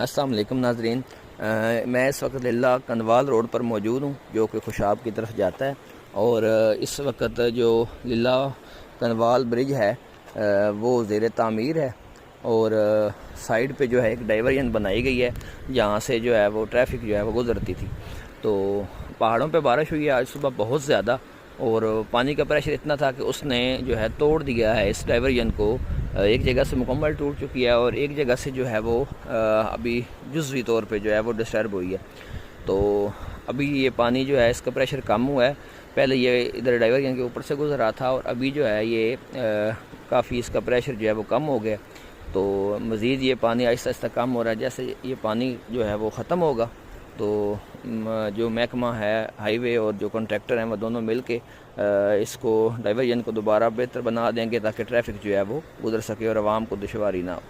السلام علیکم ناظرین، میں اس وقت للہ کنوال روڈ پر موجود ہوں جو کہ خوشاب کی طرف جاتا ہے، اور اس وقت جو للہ کنوال برج ہے وہ زیر تعمیر ہے، اور سائیڈ پہ جو ہے ایک ڈائیورژن بنائی گئی ہے جہاں سے جو ہے وہ ٹریفک جو ہے وہ گزرتی تھی۔ تو پہاڑوں پہ بارش ہوئی ہے آج صبح بہت زیادہ، اور پانی کا پریشر اتنا تھا کہ اس نے جو ہے توڑ دیا ہے اس ڈائیورژن کو، ایک جگہ سے مکمل ٹوٹ چکی ہے اور ایک جگہ سے جو ہے وہ ابھی جزوی طور پہ جو ہے وہ ڈسٹرب ہوئی ہے۔ تو ابھی یہ پانی جو ہے اس کا پریشر کم ہوا ہے، پہلے یہ ادھر ڈائیورژن کے اوپر سے گزر رہا تھا، اور ابھی جو ہے یہ کافی اس کا پریشر جو ہے وہ کم ہو گیا۔ تو مزید یہ پانی آہستہ آہستہ کم ہو رہا ہے، جیسے یہ پانی جو ہے وہ ختم ہوگا تو جو محکمہ ہے ہائی وے اور جو کنٹریکٹر ہیں وہ دونوں مل کے اس کو ڈائیورژن کو دوبارہ بہتر بنا دیں گے تاکہ ٹریفک جو ہے وہ گزر سکے اور عوام کو دشواری نہ ہو۔